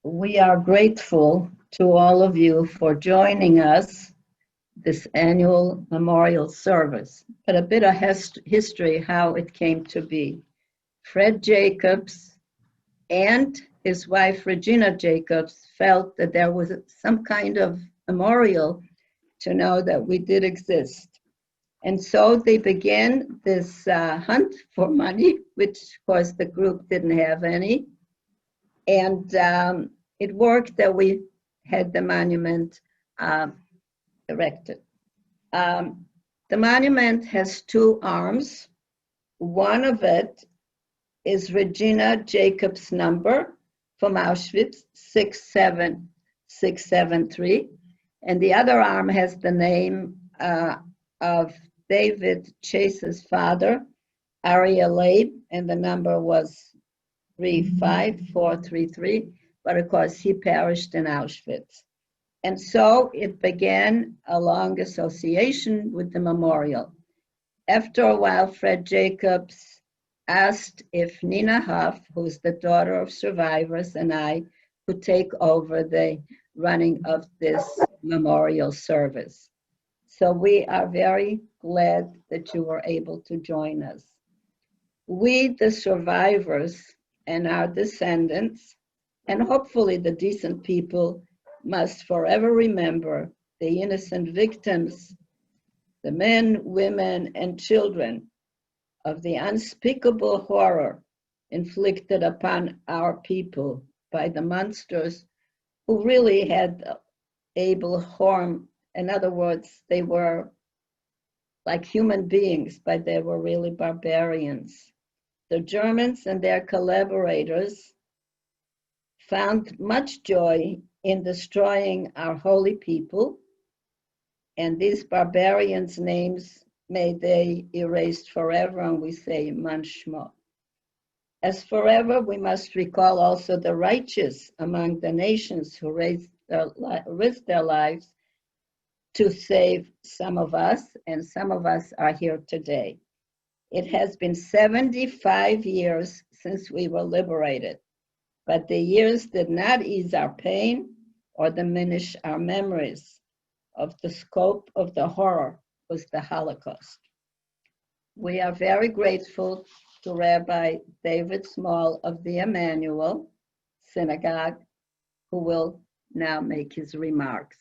We are grateful to all of you for joining us this annual memorial service. But a bit of history, how it came to be. Fred Jacobs and his wife Regina Jacobs felt that there was some kind of memorial to know that we did exist. And so they began this hunt for money, which of course the group didn't have any. And it worked that we had the monument erected. The monument has two arms. One of it is Regina Jacobs' number from Auschwitz, 67673. And the other arm has the name of David Chase's father, Ariel Leib, and the number was 35433, but of course he perished in Auschwitz. And so it began a long association with the memorial. After a while, Fred Jacobs asked if Nina Huff, who's the daughter of survivors, and I could take over the running of this memorial service. So we are very glad that you were able to join us. We, the survivors, and our descendants, and hopefully the decent people, must forever remember the innocent victims, the men, women, and children of the unspeakable horror inflicted upon our people by the monsters who really had able harm. In other words, they were like human beings, but they were really barbarians. The Germans and their collaborators found much joy in destroying our holy people, and these barbarians' names may they erased forever, and we say manchmal. As forever, we must recall also the righteous among the nations who risked their lives to save some of us, and some of us are here today. It has been 75 years since we were liberated, but the years did not ease our pain or diminish our memories of the scope of the horror was the Holocaust. We are very grateful to Rabbi David Small of the Emmanuel Synagogue, who will now make his remarks.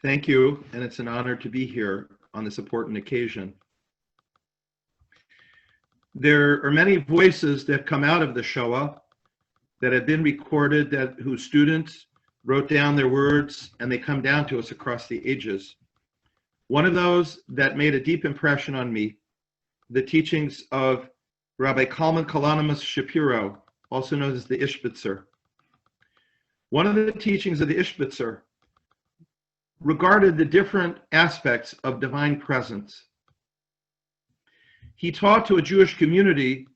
Thank you, and it's an honor to be here on this important occasion. There are many voices that come out of the Shoah that have been recorded, whose students wrote down their words, and they come down to us across the ages. One of those that made a deep impression on me, the teachings of Rabbi Kalman Kalanimus Shapiro, also known as the Ishbitzer. One of the teachings of the Ishbitzer regarded the different aspects of divine presence. He taught to a Jewish community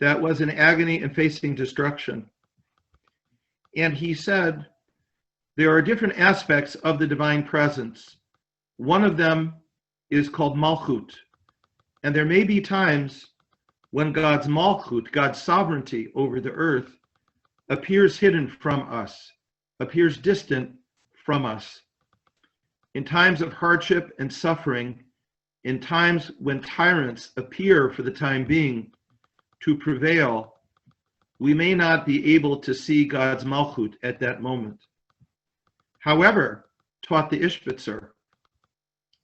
that was in agony and facing destruction. And he said, there are different aspects of the divine presence. One of them is called Malchut. And there may be times when God's Malchut, God's sovereignty over the earth, appears hidden from us, appears distant from us. In times of hardship and suffering, in times when tyrants appear for the time being to prevail, we may not be able to see God's Malchut at that moment. However, taught the Ishbitzer,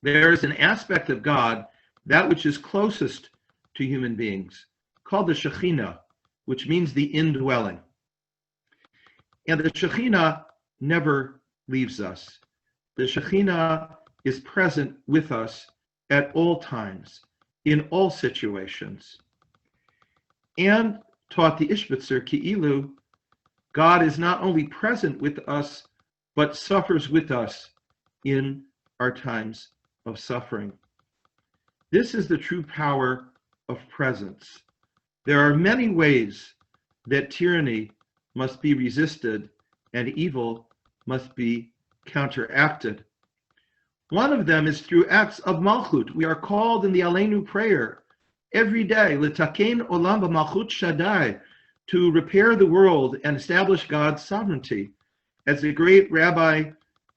there is an aspect of God, that which is closest to human beings, called the Shekhinah, which means the indwelling. And the Shekhinah never leaves us. The Shekhinah is present with us at all times, in all situations. And taught the Ishbitzer, Ki'ilu, God is not only present with us, but suffers with us in our times of suffering. This is the true power of presence. There are many ways that tyranny must be resisted and evil must be counteracted. One of them is through acts of malchut. We are called in the Aleinu prayer every day, L'taken olam b'malchut Shaddai, to repair the world and establish God's sovereignty. As the great Rabbi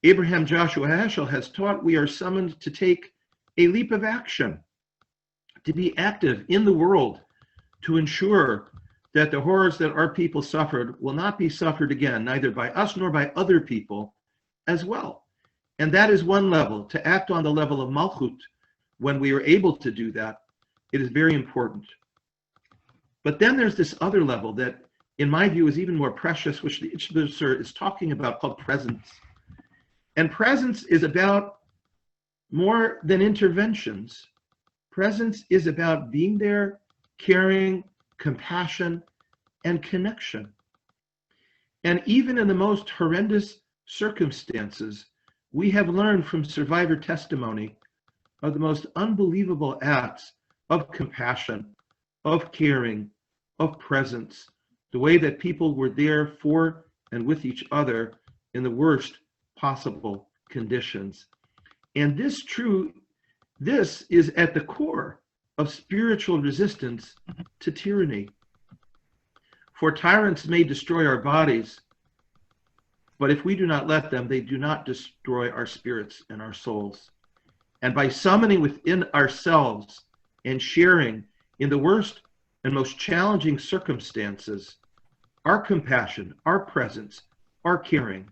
Abraham Joshua Heschel has taught, we are summoned to take a leap of action, to be active in the world, to ensure that the horrors that our people suffered will not be suffered again, neither by us nor by other people as well. And that is one level, to act on the level of Malchut. When we are able to do that, it is very important. But then there's this other level that, in my view, is even more precious, which the Ishbitzer is talking about, called presence. And presence is about more than interventions. Presence is about being there, caring, compassion, and connection. And even in the most horrendous circumstances, we have learned from survivor testimony of the most unbelievable acts of compassion, of caring, of presence, the way that people were there for and with each other in the worst possible conditions. And this is at the core of spiritual resistance to tyranny. For tyrants may destroy our bodies, but if we do not let them, they do not destroy our spirits and our souls. And by summoning within ourselves and sharing in the worst and most challenging circumstances, our compassion, our presence, our caring,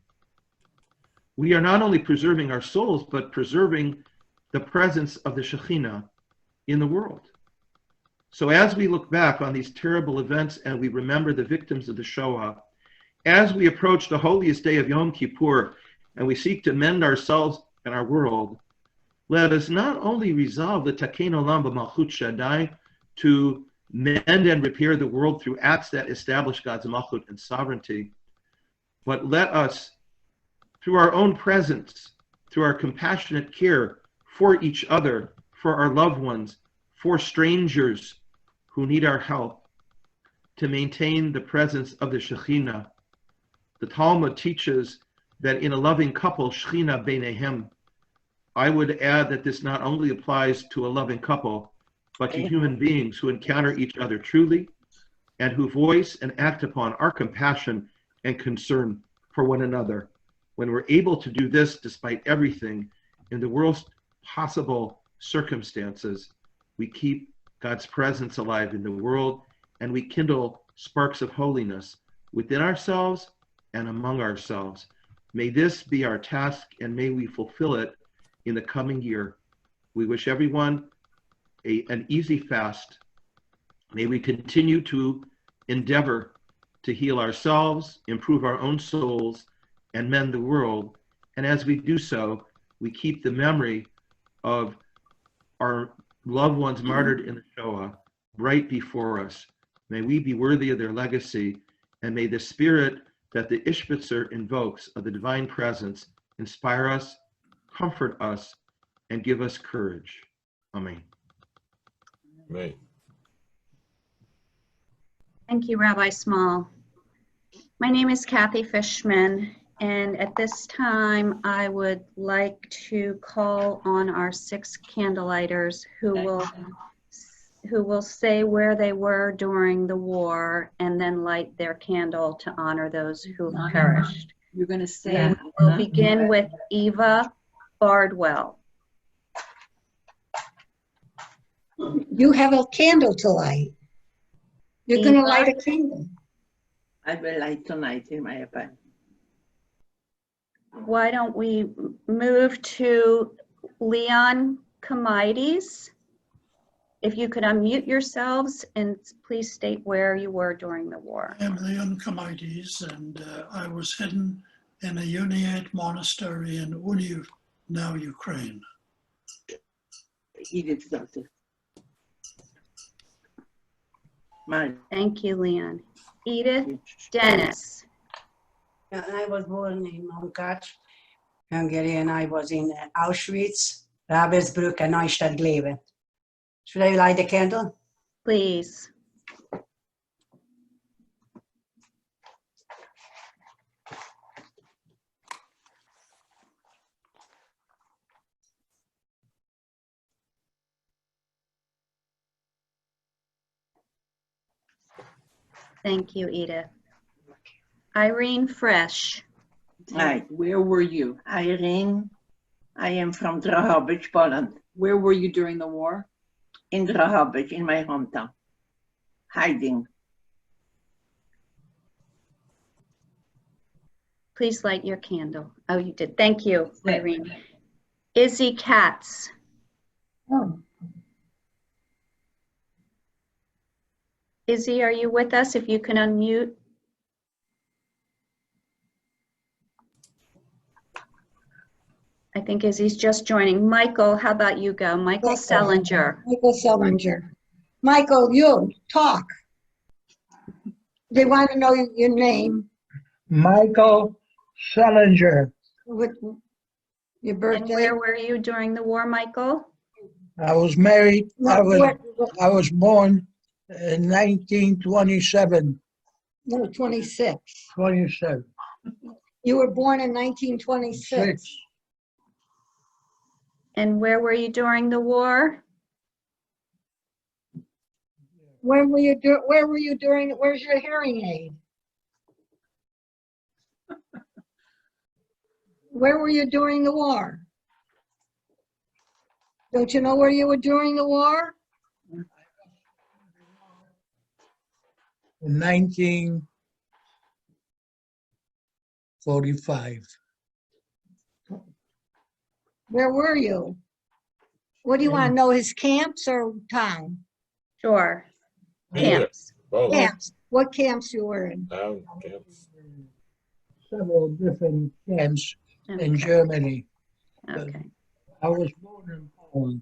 we are not only preserving our souls, but preserving the presence of the Shekhinah in the world. So as we look back on these terrible events and we remember the victims of the Shoah, as we approach the holiest day of Yom Kippur and we seek to mend ourselves and our world, let us not only resolve the Taken Olam b'Malchut Shaddai, to mend and repair the world through acts that establish God's Malchut and sovereignty, but let us, through our own presence, through our compassionate care for each other, for our loved ones, for strangers who need our help, to maintain the presence of the Shekhinah. The Talmud teaches that in a loving couple, Shekhinah beinehem. I would add that this not only applies to a loving couple, but to human beings who encounter each other truly and who voice and act upon our compassion and concern for one another. When we're able to do this despite everything, in the worst possible circumstances, we keep God's presence alive in the world and we kindle sparks of holiness within ourselves and among ourselves. May this be our task and may we fulfill it in the coming year. We wish everyone an easy fast. May we continue to endeavor to heal ourselves, improve our own souls, and mend the world. And as we do so, we keep the memory of our loved ones martyred in the Shoah right before us. May we be worthy of their legacy, and may the spirit that the Ishbitzer invokes of the divine presence inspire us, comfort us, and give us courage. Amen. Right. Thank you, Rabbi Small. My name is Kathy Fishman, and at this time, I would like to call on our 6 candlelighters who will say where they were during the war and then light their candle to honor those who perished. You're going to say. We'll begin with Eva Bardwell. You have a candle to light. You're going to light a candle. I will light tonight in my apartment. Why don't we move to Leon Comides? If you could unmute yourselves and please state where you were during the war. I am Leon Comides, and I was hidden in a Uniate monastery in Univ, now Ukraine. Edith's daughter. Thank you, Leon. Edith Denes. I was born in Munkács, Hungary, and I was in Auschwitz, Ravensbrück, and Neustadt Glewe. Should I light the candle? Please. Thank you, Edith. Irene Fresh. Hi, where were you? Irene, I am from Drohobych, Poland. Where were you during the war? In Drohobych, in my hometown. Hiding. Please light your candle. Oh, you did. Thank you, Irene. Izzy Katz. Oh, Izzy, are you with us? If you can unmute. I think Izzy's just joining. Michael, how about you go? Michael Selinger. Michael Selinger. Michael, you talk. They want to know your name, Michael Selinger. what, your And birthday. where were you during the war, Michael? I was married. I What- was born in 1927. No, 26. 27. You were born in 1926. And where were you during the war? Where were you during, where's your hearing aid? Where were you during the war? Don't you know where you were during the war? In 1945. Where were you? What do you want to know, his camps or town? Sure. Either. Camps. Both. Camps. What camps you were in? Down camps. Several different camps in Okay. Germany. Okay. I was born in Poland.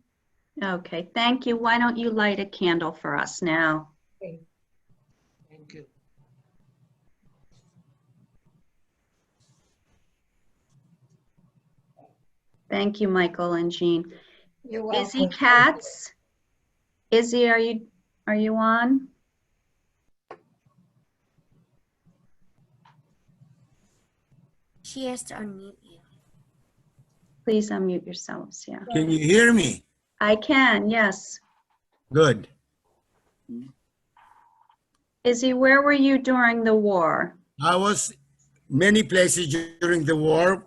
Okay. Thank you. Why don't you light a candle for us now? Thank you. Thank you, Michael and Jean. You're Izzy welcome. Katz. Izzy, are you on? She has to unmute you. Please unmute yourselves. Yeah. Can you hear me? I can, yes. Good. Izzy, where were you during the war? I was many places during the war,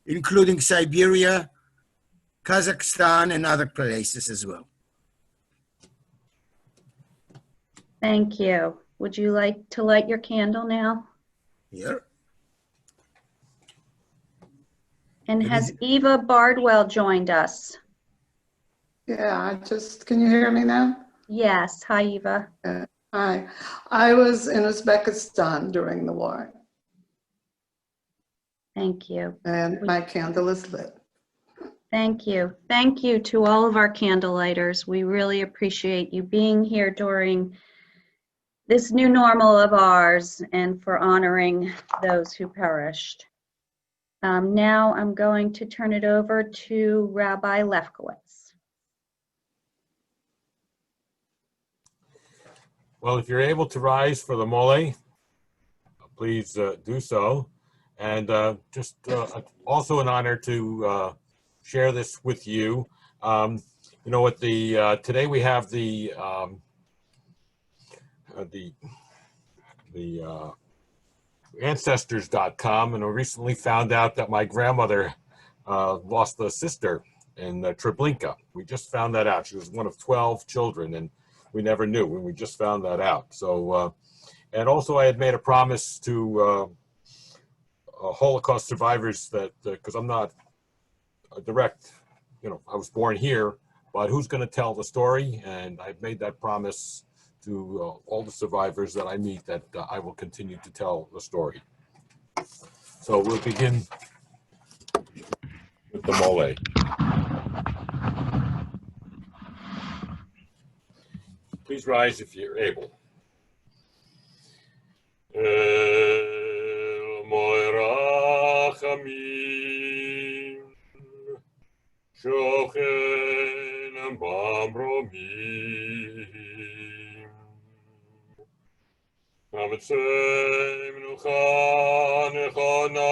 including Siberia, Kazakhstan, and other places as well. Thank you. Would you like to light your candle now? Here. And has Eva Bardwell joined us? Yeah, can you hear me now? Yes. Hi, Eva. Hi. I was in Uzbekistan during the war, Thank you. and my candle is lit. Thank you. Thank you to all of our candle lighters. We really appreciate you being here during this new normal of ours and for honoring those who perished. Now I'm going to turn it over to Rabbi Lefkowitz. Well, if you're able to rise for the mole, please do so. And just also an honor to share this with you. You know, at the today we have the ancestors.com, and I recently found out that my grandmother lost a sister in Treblinka. We just found that out. She was one of 12 children, and we never knew when we just found that out. So, and also I had made a promise to Holocaust survivors that, because I'm not a direct, you know, I was born here, but who's going to tell the story? And I've made that promise to all the survivors that I meet that I will continue to tell the story. So we'll begin with the mole. Please rise if you're able. El Moirachamim Shochen Mamromim Namitzei Menucha Nechona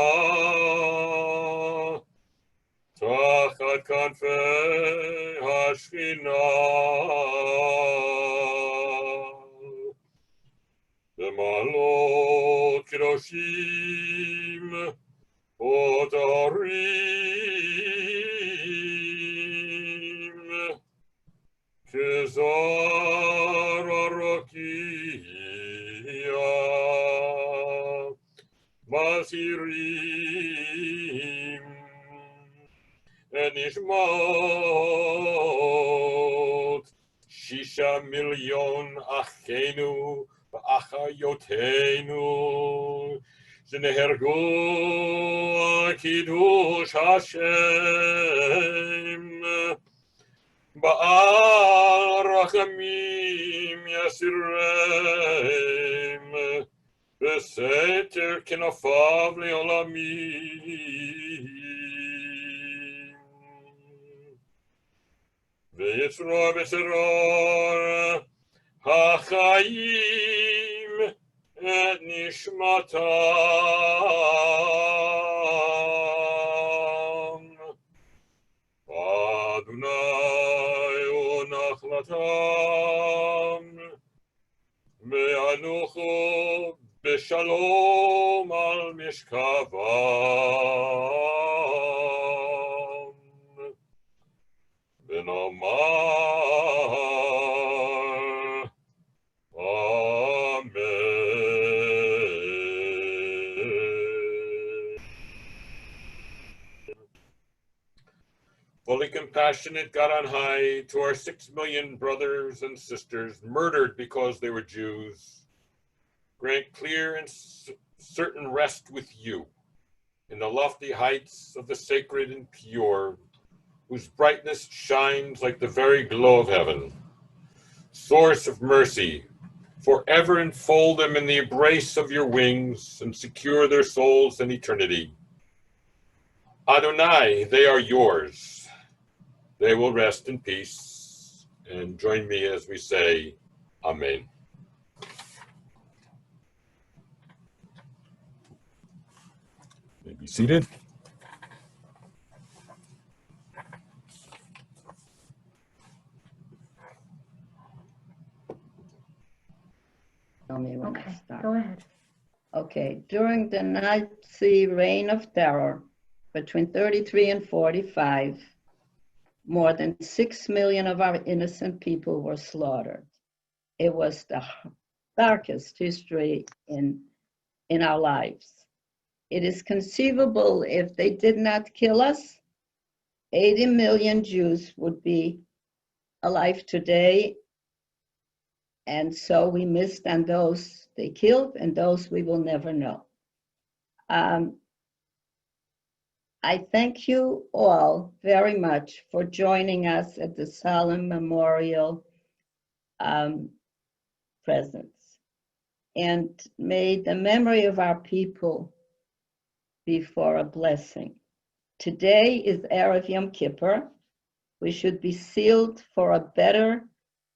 Tachat Kanfei Hashchina The למעלות קדושים ותרים כזר הרקיע מזהירים את נשמות 6 מיליון אחינו ואחיותינו שנהרגו על קידוש השם בעל רחמים יסירם בסתר כנפיו לעולמים ויצרור בצרור החיים את נשמתם אדוני ונחלתם וינוחו בשלום על משכבם ונאמר אמן. Fully compassionate God on high, to our 6 million brothers and sisters murdered because they were Jews, grant clear and certain rest with you in the lofty heights of the sacred and pure, whose brightness shines like the very glow of heaven. Source of mercy, forever enfold them in the embrace of your wings and secure their souls in eternity. Adonai, they are yours. They will rest in peace. And join me as we say, Amen. You may be seated. Tell me when to Okay, start. go ahead. Okay, during the Nazi reign of terror between 33 and 45, more than 6 million of our innocent people were slaughtered. It was the darkest history in our lives. It is conceivable if they did not kill us, 80 million Jews would be alive today. And so we missed on those they killed and those we will never know. I thank you all very much for joining us at the solemn memorial presence. And may the memory of our people be for a blessing. Today is Erev Yom Kippur. We should be sealed for a better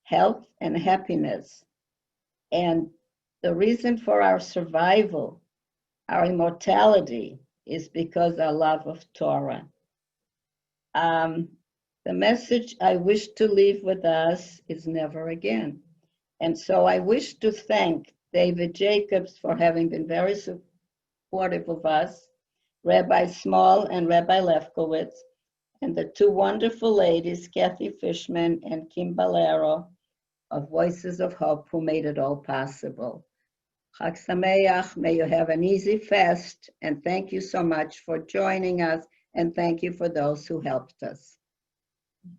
health and happiness. And the reason for our survival, our immortality, is because our love of Torah. The message I wish to leave with us is never again. And so I wish to thank David Jacobs for having been very supportive of us, Rabbi Small and Rabbi Lefkowitz, and the 2 wonderful ladies, Kathy Fishman and Kim Balero, of Voices of Hope, who made it all possible. Chag Sameach, may you have an easy fast, and thank you so much for joining us, and thank you for those who helped us.